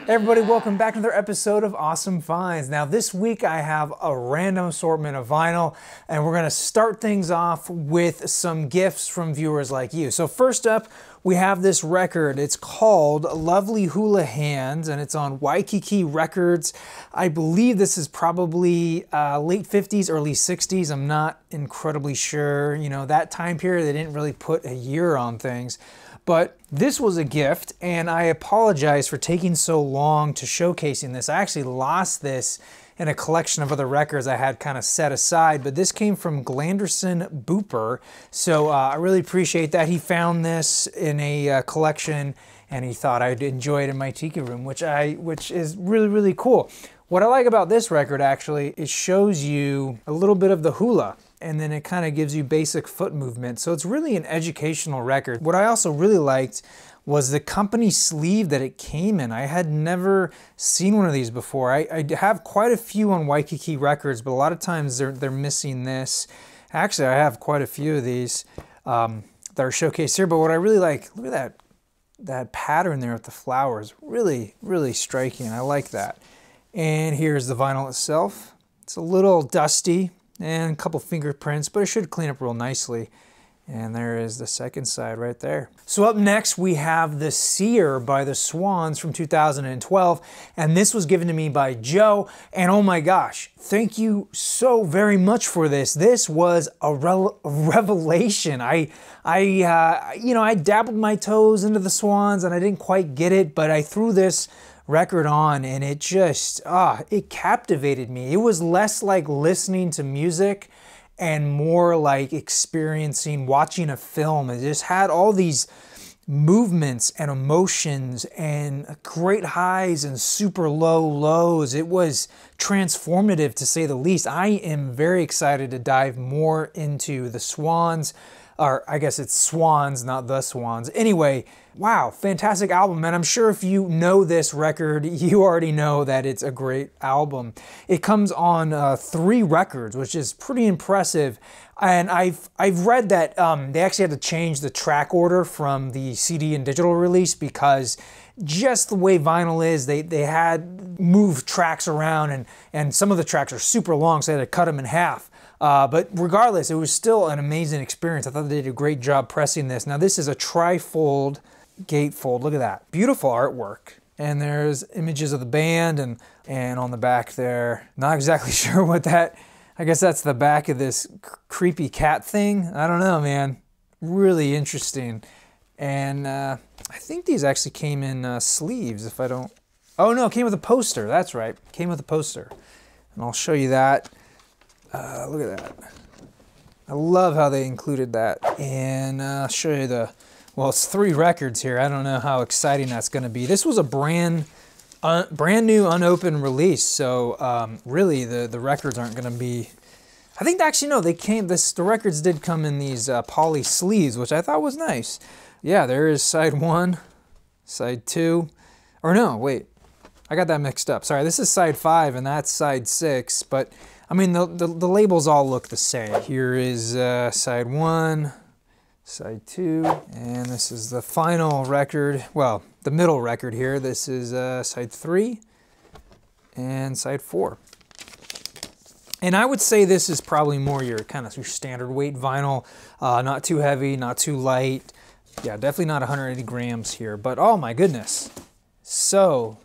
Hey everybody, welcome back to another episode of Awesome Finds. Now this week I have a random assortment of vinyl and we're going to start things off with some gifts from viewers like you. So first up, we have this record. It's called Lovely Hula Hands and it's on Waikiki Records. I believe this is probably late 50s, early 60s. I'm not incredibly sure. You know, that time period, they didn't really put a year on things. But this was a gift, and I apologize for taking so long to showcasing this. I actually lost this in a collection of other records I had kind of set aside, but this came from Glanderson Booper, so I really appreciate that. He found this in a collection, and he thought I'd enjoy it in my tiki room, which is really, really cool. What I like about this record, actually, it shows you a little bit of the hula, and then it kind of gives you basic foot movement. So it's really an educational record. What I also really liked was the company sleeve that it came in. I had never seen one of these before. I have quite a few on Waikiki Records, but a lot of times they're missing this. Actually, I have quite a few of these that are showcased here, but what I really like, look at that pattern there with the flowers. Really, really striking. I like that. And here's the vinyl itself. It's a little dusty and a couple fingerprints, but it should clean up real nicely. And there is the second side right there. So up next we have The Seer by the Swans from 2012. And this was given to me by Joe. And oh my gosh, thank you so very much for this. This was a revelation. I dabbled my toes into the Swans and I didn't quite get it, but I threw this record on and it just, it captivated me. It was less like listening to music and more like watching a film. It just had all these movements and emotions and great highs and super low lows. It was transformative to say the least. I am very excited to dive more into the Swans, or I guess it's Swans, not the Swans. Anyway, wow, fantastic album. And I'm sure if you know this record, you already know that it's a great album. It comes on 3 records, which is pretty impressive. And I've read that they actually had to change the track order from the CD and digital release because just the way vinyl is, they had moved tracks around and some of the tracks are super long, so they had to cut them in half. But regardless, it was still an amazing experience. I thought they did a great job pressing this. Now this is a tri-fold gatefold. Look at that. Beautiful artwork. And there's images of the band and on the back there. Not exactly sure what that, I guess that's the back of this creepy cat thing. I don't know, man. Really interesting. And I think these actually came in sleeves if I don't, oh no, it came with a poster. That's right. Came with a poster. And I'll show you that. Look at that. I love how they included that. And I'll show you well, it's 3 records here. I don't know how exciting that's going to be. This was a brand new unopened release. So really the records aren't going to be, I think actually no, the records did come in these poly sleeves, which I thought was nice. Yeah, there is side 1, side 2, or no, wait, I got that mixed up. Sorry, this is side 5 and that's side 6, but I mean, the labels all look the same. Here is side 1, side 2, and this is the final record. Well, the middle record here. This is side 3 and side 4. And I would say this is probably more your kind of your standard weight vinyl. Not too heavy, not too light. Yeah, definitely not 180 grams here, but oh my goodness. So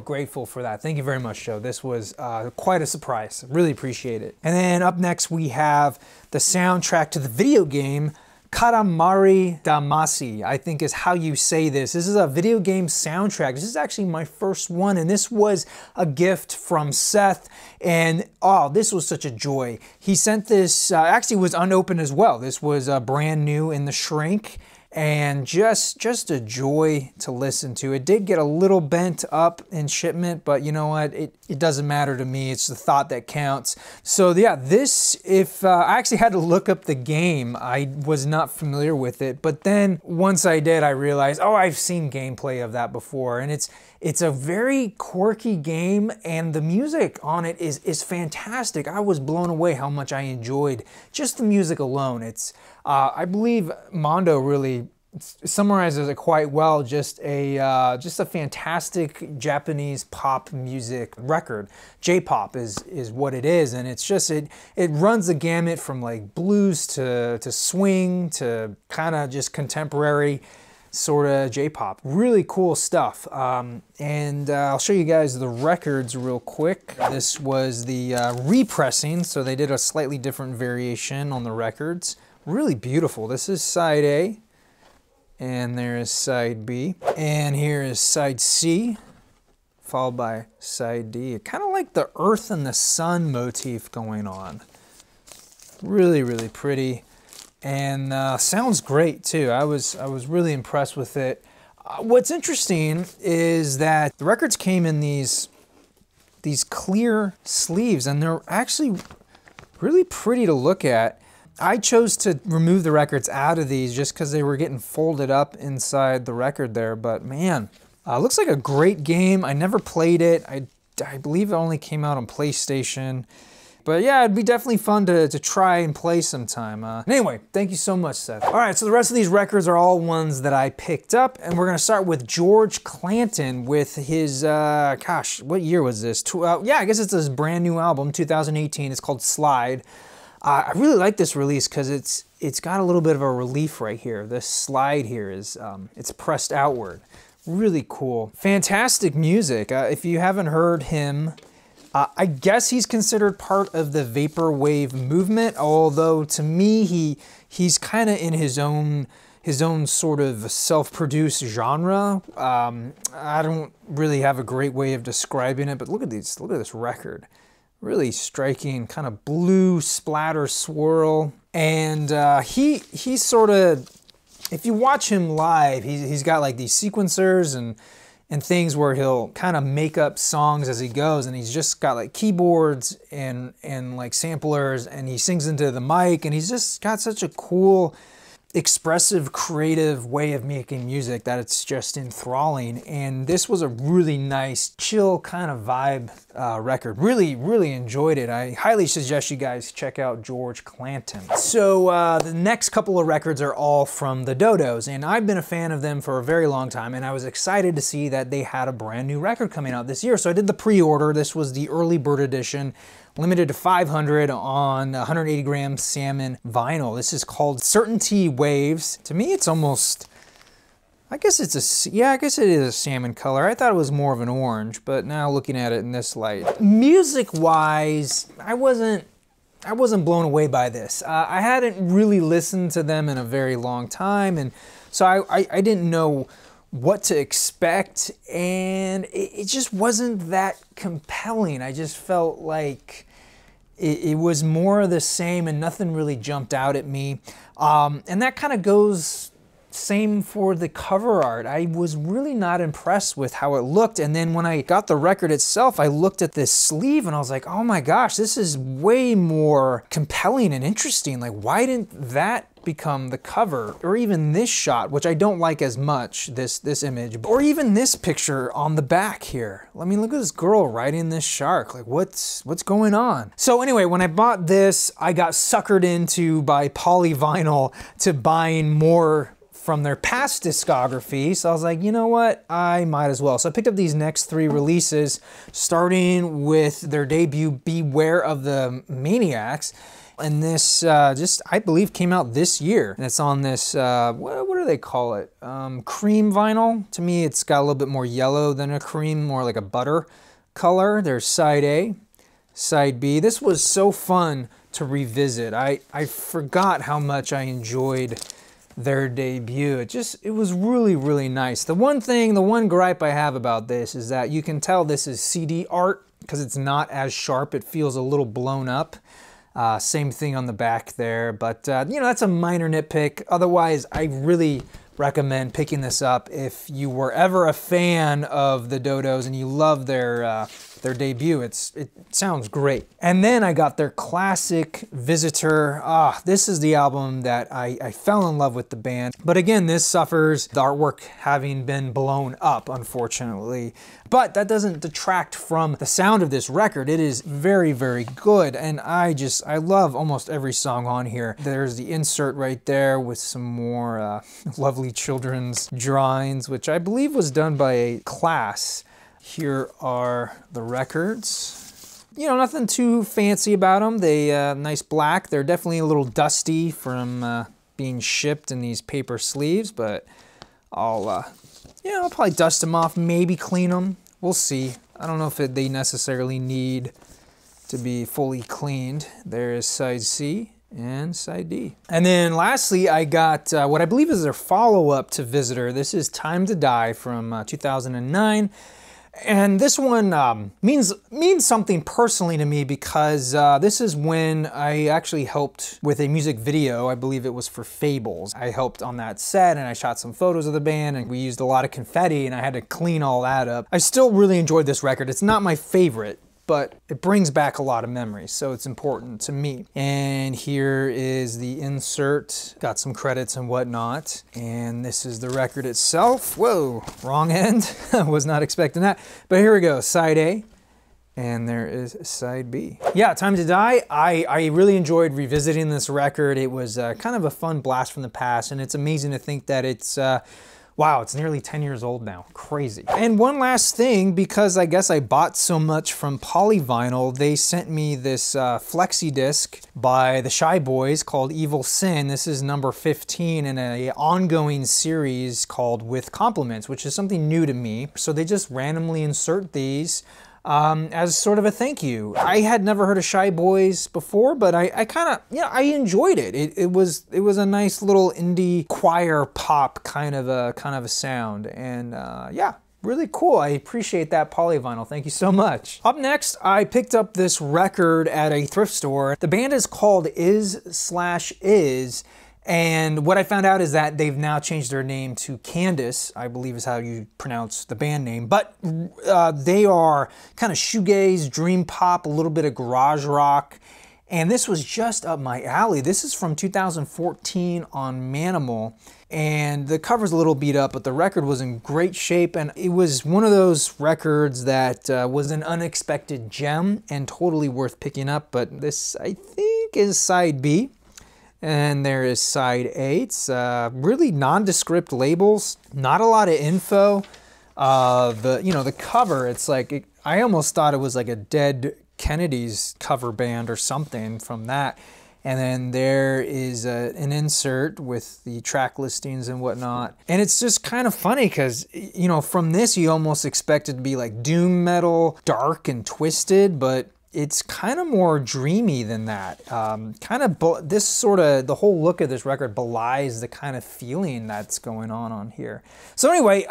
grateful for that. Thank you very much, Joe. This was quite a surprise. Really appreciate it. And then up next we have the soundtrack to the video game Katamari Damacy, I think is how you say this. This is a video game soundtrack. This is actually my first one, and this was a gift from Seth, and oh, this was such a joy. He sent this, actually was unopened as well. This was brand new in the shrink, and just a joy to listen to. It did get a little bent up in shipment, but you know what? It doesn't matter to me. It's the thought that counts. So yeah, this, I actually had to look up the game. I was not familiar with it, but then once I did, I realized, oh, I've seen gameplay of that before, and it's a very quirky game, and the music on it is fantastic. I was blown away how much I enjoyed just the music alone. It's I believe Mondo really summarizes it quite well. Just a fantastic Japanese pop music record. J-pop is what it is, and it's just it runs the gamut from like blues to swing to kind of just contemporary sort of J-pop. Really cool stuff. And I'll show you guys the records real quick. This was the repressing, so they did a slightly different variation on the records. Really beautiful. This is side A, and there is side B, and here is side C, followed by side D. Kind of like the earth and the sun motif going on. Really, really pretty, and sounds great too. I was really impressed with it. What's interesting is that the records came in these clear sleeves, and they're actually really pretty to look at. I chose to remove the records out of these just because they were getting folded up inside the record there, but man, looks like a great game. I never played it. I believe it only came out on PlayStation. But yeah, it'd be definitely fun to try and play sometime. Anyway, thank you so much, Seth. All right, so the rest of these records are all ones that I picked up, and we're gonna start with George Clanton with his, gosh, what year was this? Yeah, I guess it's his brand new album, 2018. It's called Slide. I really like this release because it's got a little bit of a relief right here. This slide here is, it's pressed outward. Really cool. Fantastic music. If you haven't heard him, I guess he's considered part of the vaporwave movement, although to me, he's kind of in his own sort of self-produced genre. I don't really have a great way of describing it, but look at this record. Really striking, kind of blue splatter swirl. And he's sort of, if you watch him live, he's got like these sequencers and things where he'll kind of make up songs as he goes, and he's just got like keyboards and like samplers, and he sings into the mic, and he's just got such a cool, expressive, creative way of making music that it's just enthralling. And this was a really nice, chill kind of vibe record. Really, really enjoyed it. I highly suggest you guys check out George Clanton. So the next couple of records are all from the Dodos, and I've been a fan of them for a very long time, and I was excited to see that they had a brand new record coming out this year. So I did the pre-order. This was the early bird edition, limited to 500 on 180 gram salmon vinyl. This is called Certainty Waves. To me, it's almost, I guess it is a salmon color. I thought it was more of an orange, but now looking at it in this light. Music-wise, I wasn't blown away by this. I hadn't really listened to them in a very long time, and so I didn't know what to expect, and it just wasn't that compelling. I just felt like it was more of the same, and nothing really jumped out at me. And that kind of goes same for the cover art. I was really not impressed with how it looked, and then when I got the record itself, I looked at this sleeve and I was like, oh my gosh, this is way more compelling and interesting. Like, why didn't that become the cover? Or even this shot, which I don't like as much, this image, or even this picture on the back here. I mean, look at this girl riding this shark. Like, what's going on? So anyway, when I bought this, I got suckered into by Polyvinyl to buying more from their past discography. So I was like, you know what? I might as well. So I picked up these next three releases, starting with their debut, Beware of the Maniacs. And this I believe came out this year. And it's on this, what do they call it? Cream vinyl. To me, it's got a little bit more yellow than a cream, more like a butter color. There's side A, side B. This was so fun to revisit. I forgot how much I enjoyed their debut. It was really, really nice. The one gripe I have about this is that you can tell this is CD art because it's not as sharp. It feels a little blown up. Same thing on the back there, but you know, that's a minor nitpick. Otherwise, I really recommend picking this up if you were ever a fan of the Dodos and you love their their debut. It sounds great. And then I got their classic Visitor. This is the album that I fell in love with the band. But again, this suffers the artwork having been blown up, unfortunately. But that doesn't detract from the sound of this record. It is very, very good. And I love almost every song on here. There's the insert right there with some more lovely children's drawings, which I believe was done by a class. Here are the records. You know, nothing too fancy about them. They nice black. They're definitely a little dusty from being shipped in these paper sleeves, but I'll probably dust them off, maybe clean them. We'll see. I don't know if they necessarily need to be fully cleaned. There is side C and side D. And then lastly, I got what I believe is their follow-up to Visitor. This is Time to Die from 2009. And this one means something personally to me because this is when I actually helped with a music video. I believe it was for Fables. I helped on that set and I shot some photos of the band and we used a lot of confetti and I had to clean all that up. I still really enjoyed this record. It's not my favorite, but it brings back a lot of memories, so it's important to me. And here is the insert. Got some credits and whatnot. And this is the record itself. Whoa, wrong end. I was not expecting that. But here we go, side A. And there is side B. Yeah, Time to Die. I really enjoyed revisiting this record. It was kind of a fun blast from the past, and it's amazing to think that it's wow, it's nearly 10 years old now. Crazy. And one last thing, because I guess I bought so much from Polyvinyl, they sent me this flexi disc by the Shy Boys called Evil Sin. This is number 15 in an ongoing series called With Compliments, which is something new to me. So they just randomly insert these as sort of a thank you. I had never heard of Shy Boys before, but I kind of, I enjoyed it. It was a nice little indie choir pop kind of a sound, and yeah, really cool. I appreciate that, Polyvinyl. Thank you so much. Up next, I picked up this record at a thrift store. The band is called Is/Is. And what I found out is that they've now changed their name to Candace, I believe is how you pronounce the band name. But they are kind of shoegaze, dream pop, a little bit of garage rock. And this was just up my alley. This is from 2014 on Manimal. And the cover's a little beat up, but the record was in great shape. And it was one of those records that was an unexpected gem and totally worth picking up. But this, I think, is side B. And there is side A. It's really nondescript labels, not a lot of info. The cover, it's like, I almost thought it was like a Dead Kennedys cover band or something from that. And then there is an insert with the track listings and whatnot. And it's just kind of funny because, from this you almost expect it to be like doom metal, dark and twisted, but it's kind of more dreamy than that. The whole look of this record belies the kind of feeling that's going on here. So anyway,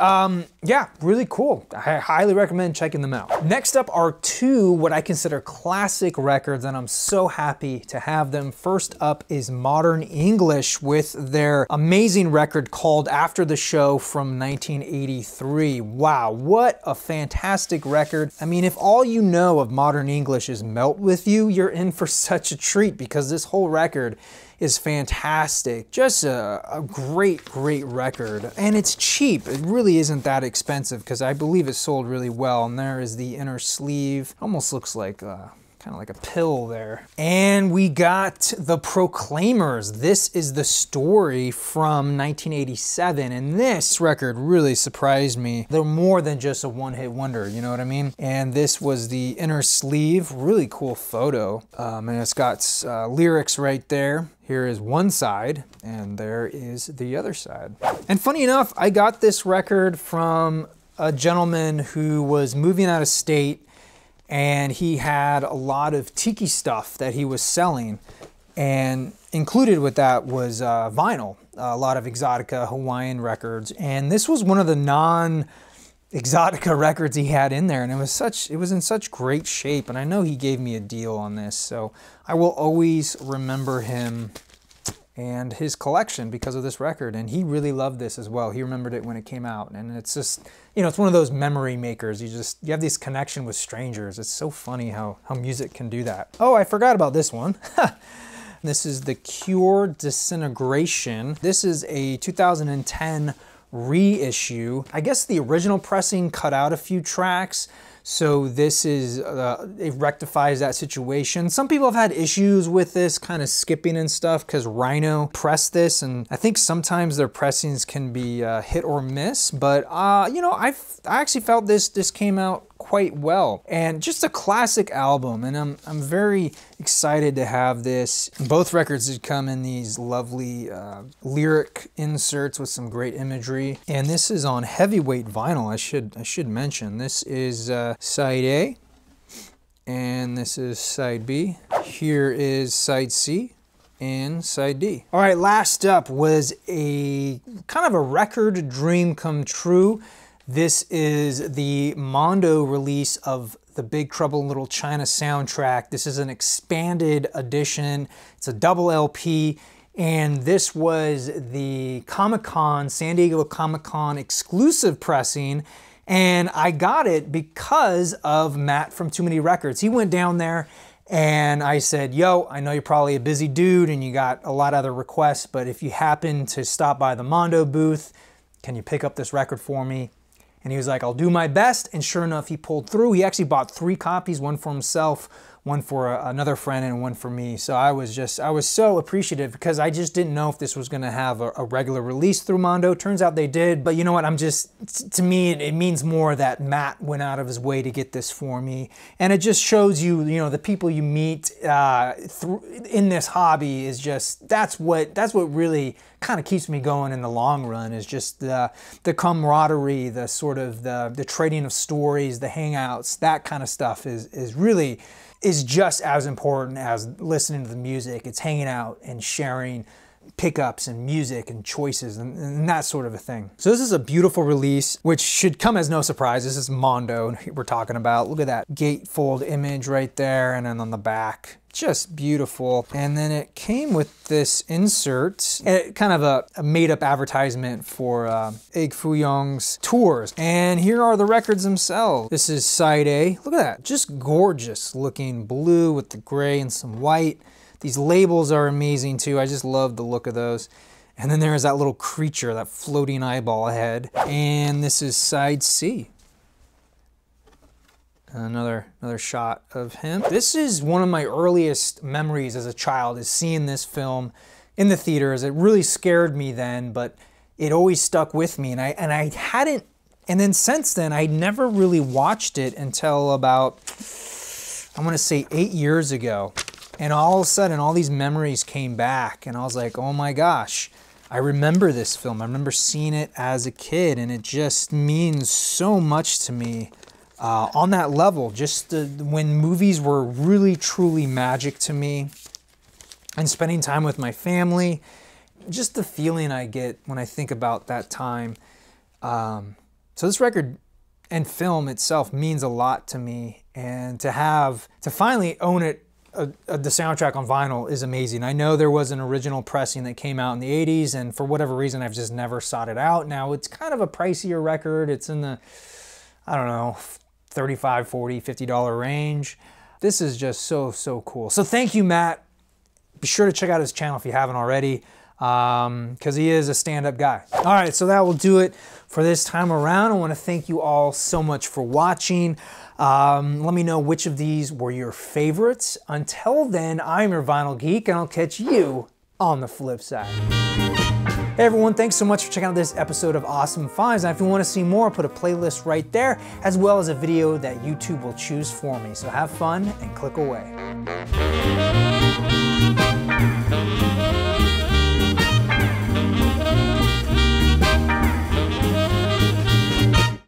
yeah, really cool. I highly recommend checking them out. Next up are two what I consider classic records, and I'm so happy to have them. First up is Modern English with their amazing record called After the Show from 1983. Wow, what a fantastic record. I mean, if all you know of Modern English is Melt With You, you're in for such a treat because this whole record is fantastic. Just a great record. And it's cheap. It really isn't that expensive because I believe it sold really well. And there is the inner sleeve. Almost looks like kind of like a pill there. And we got The Proclaimers. This is the story from 1987. And this record really surprised me. They're more than just a one-hit wonder, you know what I mean? And this was the inner sleeve. Really cool photo. And it's got lyrics right there. Here is one side, and there is the other side. And funny enough, I got this record from a gentleman who was moving out of state, and he had a lot of tiki stuff that he was selling. And included with that was vinyl, a lot of Exotica Hawaiian records. And this was one of the non-Exotica records he had in there, and it was in such great shape. And I know he gave me a deal on this, so I will always remember him. and his collection because of this record. And he really loved this as well. He remembered it when it came out. And it's just, you know, it's one of those memory makers. You have this connection with strangers. It's so funny how music can do that. Oh, I forgot about this one. This is The Cure Disintegration. This is a 2010 reissue. I guess the original pressing cut out a few tracks, so this is, it rectifies that situation. Some people have had issues with this kind of skipping and stuff because Rhino pressed this, and I think sometimes their pressings can be hit or miss, but you know, I actually felt this came out quite well. And just a classic album, and I'm very excited to have this. Both records did come in these lovely lyric inserts with some great imagery. And this is on heavyweight vinyl, I should mention. This is side A, and this is side B. Here is side C and side D. All right, last up was a kind of a record dream come true. This is the Mondo release of the Big Trouble in Little China soundtrack. This is an expanded edition. It's a double LP, and this was the Comic-Con, San Diego Comic-Con exclusive pressing, and I got it because of Matt from Too Many Records. He went down there, and I said, yo, I know you're probably a busy dude and you got a lot of other requests, but if you happen to stop by the Mondo booth, can you pick up this record for me? And he was like, I'll do my best. And sure enough, he pulled through. He actually bought 3 copies, one for himself, one for another friend, and one for me. So I was so appreciative because I just didn't know if this was gonna have a regular release through Mondo. Turns out they did, but you know what, to me, it means more that Matt went out of his way to get this for me. And it just shows you, you know, the people you meet in this hobby is just, that's what really kind of keeps me going in the long run, is just the camaraderie, the sort of the trading of stories, the hangouts, that kind of stuff is just as important as listening to the music. It's hanging out and sharing pickups and music and choices and that sort of a thing. So this is a beautiful release, which should come as no surprise. This is Mondo we're talking about. Look at that gatefold image right there, and then on the back, just beautiful. And then it came with this insert, kind of a made-up advertisement for Egg Foo Young's tours. And here are the records themselves. This is side A. Look at that, just gorgeous looking blue with the gray and some white. These labels are amazing too. I just love the look of those. And then there's that little creature, that floating eyeball head. And this is side C. Another shot of him. This is one of my earliest memories as a child, is seeing this film in the theaters. It really scared me then, but it always stuck with me. And I hadn't, and then since then, I never really watched it until about, I want to say 8 years ago. And all of a sudden, all these memories came back, and I was like, oh my gosh, I remember this film. I remember seeing it as a kid, and it just means so much to me on that level. Just when movies were really, truly magic to me, and spending time with my family, just the feeling I get when I think about that time. So this record and film itself means a lot to me, and to finally own it, the soundtrack on vinyl, is amazing. I know there was an original pressing that came out in the 80s, and for whatever reason, I've just never sought it out. Now, it's kind of a pricier record. It's in the, I don't know, $35, $40, $50 range. This is just so, so cool. So thank you, Matt. Be sure to check out his channel if you haven't already, because he is a stand-up guy. All right, so that will do it for this time around. I want to thank you all so much for watching. Let me know which of these were your favorites. Until then, I'm your Vinyl Geek, and I'll catch you on the flip side. Hey everyone, thanks so much for checking out this episode of Awesome Finds. And if you want to see more, I'll put a playlist right there, as well as a video that YouTube will choose for me. So have fun and click away.